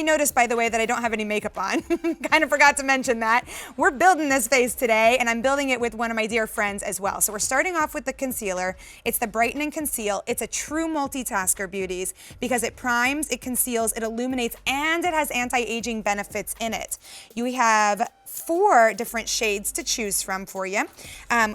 noticed, by the way, that I don't have any makeup on. Kind of forgot to mention that. We're building this face today, and I'm building it with one of my dear friends as well. So we're starting off with the concealer. It's the Brighten Conceal. It's a true multitasker, beauties, because it primes, it conceals, it illuminates, and it has anti-aging benefits in it. You have 4 different shades to choose from for you.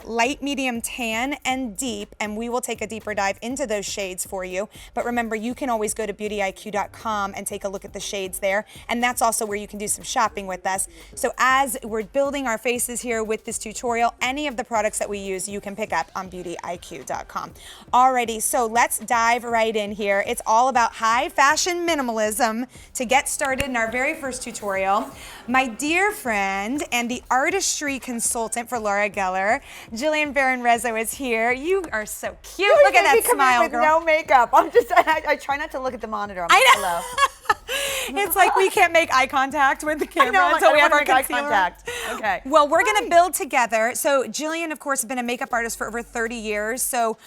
Light, medium, tan, and deep, and we will take a deeper dive into those shades for you. But remember, you can always go to beautyiq.com and take a look at the shades there, and that's also where you can do some shopping with us. So as we're building our faces here with this tutorial, any of the products that we use you can pick up on beautyiq.com. Alrighty, so let's dive right in here. It's all about high fashion minimalism to get started in our very first tutorial. My dear friend and the artistry consultant for Laura Geller, Jillian Barron-Rezzo is here. You are so cute. Look at that smile, with girl. No makeup. I try not to look at the monitor. I'm like, I know. hello. It's like we can't make eye contact with the camera I know, until we have our eye concealer. contact. Okay. Well, we're going to build together. So Jillian, of course, has been a makeup artist for over 30 years. So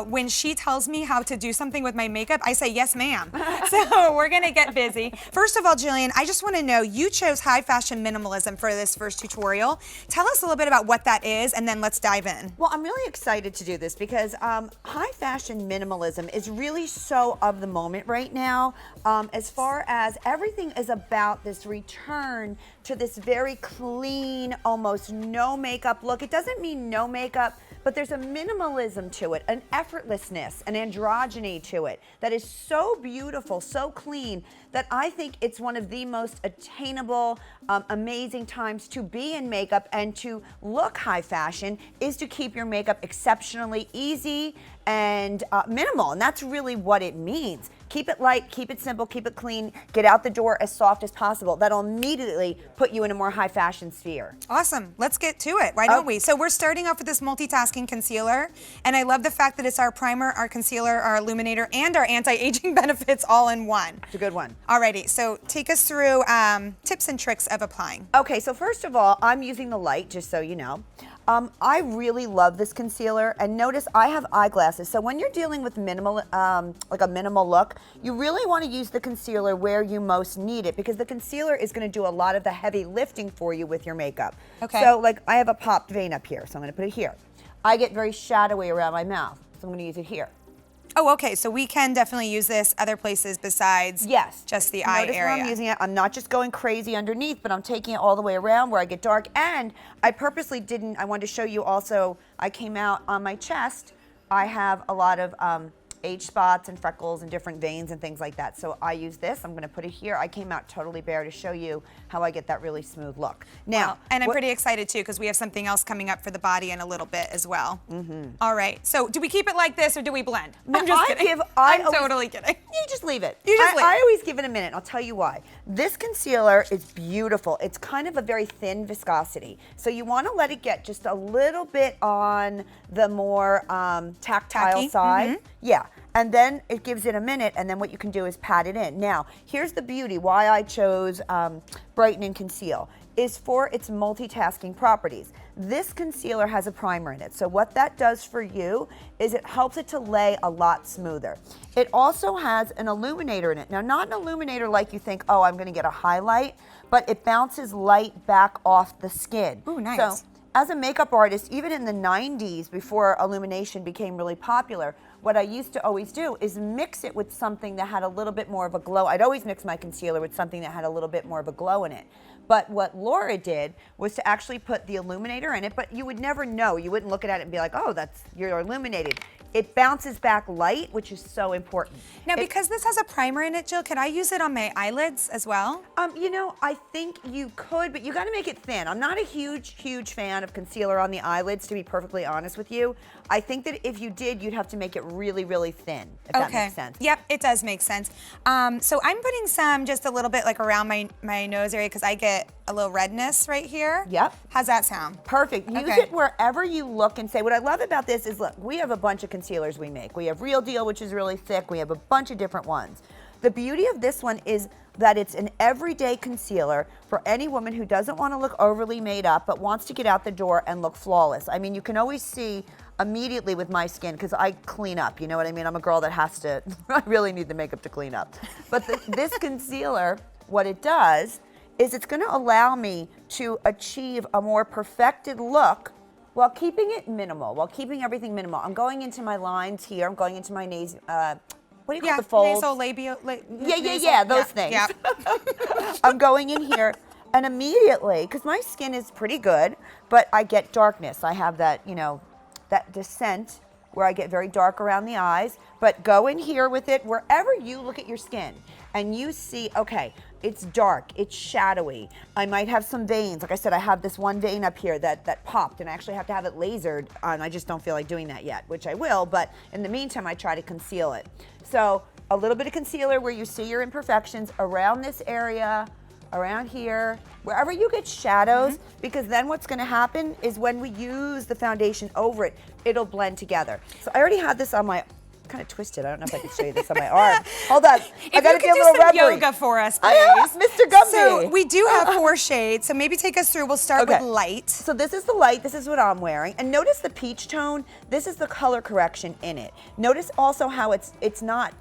when she tells me how to do something with my makeup, I say, yes, ma'am. So we're going to get busy. First of all, Jillian, I just want to know, you chose high fashion minimalism for this first tutorial. Tell us a little bit about what that is, and then let's dive in. Well, I'm really excited to do this because high fashion minimalism is really so of the moment right now. As far as everything is about this return to this very clean, almost no makeup look. It doesn't mean no makeup, but there's a minimalism to it, an effortlessness, an androgyny to it that is so beautiful, so clean, that I think it's one of the most attainable, amazing times to be in makeup and to look high fashion is to keep your makeup exceptionally easy and minimal, and that's really what it means. Keep it light, keep it simple, keep it clean, get out the door as soft as possible. That'll immediately put you in a more high fashion sphere. Awesome, let's get to it, why don't we? So we're starting off with this multitasking concealer, and I love the fact that it's our primer, our concealer, our illuminator, and our anti-aging benefits all in one. It's a good one. Alrighty, so take us through tips and tricks of applying. Okay, so first of all, I'm using the light, just so you know. I really love this concealer, and notice I have eyeglasses. So when you're dealing with minimal, like a minimal look, you really want to use the concealer where you most need it, because the concealer is going to do a lot of the heavy lifting for you with your makeup. Okay. So like I have a popped vein up here, so I'm going to put it here. I get very shadowy around my mouth, so I'm going to use it here. Oh, okay, so we can definitely use this other places besides just the eye Notice area. where I'm using it. I'm not just going crazy underneath, but I'm taking it all the way around where I get dark. And I purposely didn't, I wanted to show you also, I came out on my chest. I have a lot of age spots and freckles and different veins and things like that. So I use this. I'm going to put it here. I came out totally bare to show you how I get that really smooth look. Now, wow. And I'm pretty excited too, because we have something else coming up for the body in a little bit as well. All right, so do we keep it like this or do we blend? I'm just kidding. I'm totally kidding. You just leave it. You just leave it. I always give it a minute, and I'll tell you why. This concealer is beautiful. It's kind of a very thin viscosity. So you want to let it get just a little bit on the more tactile side. Yeah. And then it gives it a minute, and then what you can do is pat it in. Now, here's the beauty, why I chose Brighten and Conceal, is for its multitasking properties. This concealer has a primer in it, so what that does for you is it helps it to lay a lot smoother. It also has an illuminator in it. Now, not an illuminator like you think, oh, I'm gonna get a highlight, but it bounces light back off the skin. Ooh, nice. So, as a makeup artist, even in the 90s, before illumination became really popular, what I used to always do is mix it with something that had a little bit more of a glow. I'd always mix my concealer with something that had a little bit more of a glow in it. But what Laura did was to actually put the illuminator in it, but you would never know. You wouldn't look at it and be like, oh, you're illuminated. It bounces back light, which is so important. Now, because this has a primer in it, Jill, could I use it on my eyelids as well? You know, I think you could, but you got to make it thin. I'm not a huge fan of concealer on the eyelids, to be perfectly honest with you. I think that if you did, you'd have to make it really, really thin, if that makes sense. Yep, it does make sense. So I'm putting some just a little bit like around my nose area because I get a little redness right here. Yep. How's that sound? Perfect. Use it wherever you look and say, what I love about this is, look, we have a bunch of concealers we make. We have Real Deal, which is really thick. We have a bunch of different ones. The beauty of this one is that it's an everyday concealer for any woman who doesn't want to look overly made up but wants to get out the door and look flawless. I mean, you can always see immediately with my skin, because I clean up, you know what I mean? I'm a girl that has to, I really need the makeup to clean up. But this concealer what it does is it's going to allow me to achieve a more perfected look while keeping it minimal, while keeping everything minimal. I'm going into my lines here. I'm going into my nasal, what do you call the folds? Nasolabial. Those things. Yeah. I'm going in here, and immediately, because my skin is pretty good, but I get darkness. I have that, that descent where I get very dark around the eyes. But go in here with it, wherever you look at your skin, and you see, okay, it's dark, it's shadowy. I might have some veins. Like I said, I have this one vein up here that popped, and I actually have to have it lasered, and I just don't feel like doing that yet, which I will, but in the meantime, I try to conceal it. So a little bit of concealer where you see your imperfections around this area, around here, wherever you get shadows, because then what's gonna happen is when we use the foundation over it, it'll blend together. So I already had this on my, kind of twisted. I don't know if I can show you this on my arm. Hold on. I gotta do a little some rubbery. yoga for us, please. Mr. Gumby. So we do have 4 shades, so maybe take us through. We'll start with light. So this is the light, this is what I'm wearing. And notice the peach tone, this is the color correction in it. Notice also how it's not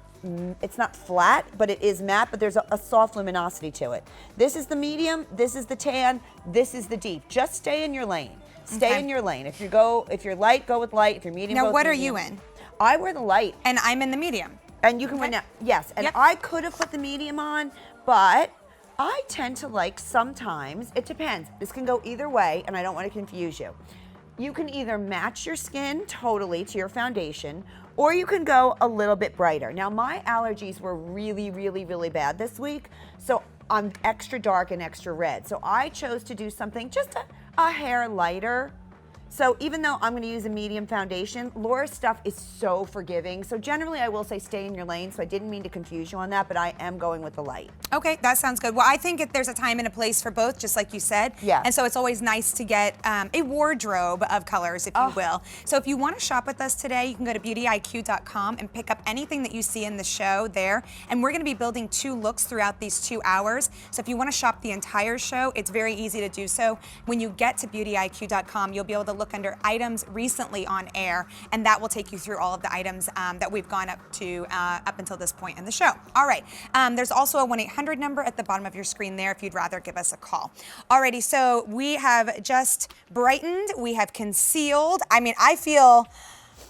flat, but it is matte, but there's a soft luminosity to it. This is the medium, this is the tan, this is the deep. Just stay in your lane. Stay in your lane. If you're light, go with light. If you're medium, go with Now, what are medium. you in? I wear the light. And I'm in the medium. And you can wear now, yes. And I could have put the medium on, but I tend to like sometimes, it depends. This can go either way, and I don't want to confuse you. You can either match your skin totally to your foundation, or you can go a little bit brighter. Now, my allergies were really, really, really bad this week, so I'm extra dark and extra red. So I chose to do something just a hair lighter. So even though I'm going to use a medium foundation, Laura's stuff is so forgiving. So generally I will say stay in your lane, so I didn't mean to confuse you on that, but I am going with the light. Okay, that sounds good. Well, I think there's a time and a place for both, just like you said. Yeah. And so it's always nice to get a wardrobe of colors, if you will. So if you want to shop with us today, you can go to beautyiq.com and pick up anything that you see in the show there. And we're going to be building 2 looks throughout these 2 hours. So if you want to shop the entire show, it's very easy to do so. When you get to beautyiq.com, you'll be able to look under items recently on air, and that will take you through all of the items that we've gone up to up until this point in the show. All right, there's also a 1-800 number at the bottom of your screen there if you'd rather give us a call. Alrighty, so we have just brightened, we have concealed. I mean, I feel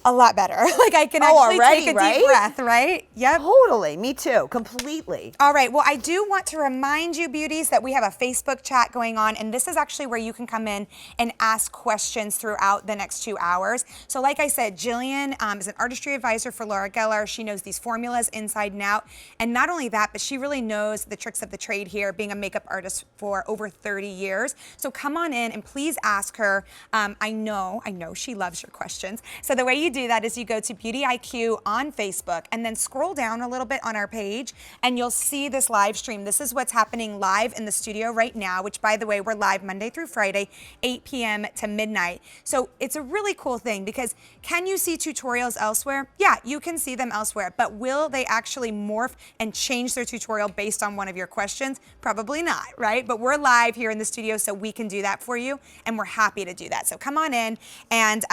a lot better. Like I can actually already, take a right? deep breath, right? Yep. Totally, me too, completely. All right, well, I do want to remind you, beauties, that we have a Facebook chat going on, and this is actually where you can come in and ask questions throughout the next 2 hours. So like I said, Jillian is an artistry advisor for Laura Geller. She knows these formulas inside and out, and not only that, but she really knows the tricks of the trade here, being a makeup artist for over 30 years. So come on in and please ask her. I know she loves your questions. So the way you do that is you go to Beauty IQ on Facebook and then scroll down a little bit on our page and you'll see this live stream. This is what's happening live in the studio right now, which by the way, we're live Monday through Friday, 8 p.m. to midnight. So it's a really cool thing because can you see tutorials elsewhere? Yeah, you can see them elsewhere, but will they actually morph and change their tutorial based on one of your questions? Probably not, right? But we're live here in the studio so we can do that for you and we're happy to do that. So come on in and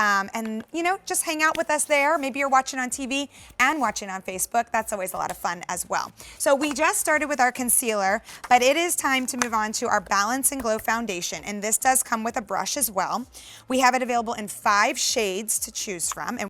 just hang out with us there. Maybe you're watching on TV and watching on Facebook. That's always a lot of fun as well. So we just started with our concealer, but it is time to move on to our Balance and Glow foundation. And this does come with a brush as well. We have it available in 5 shades to choose from. And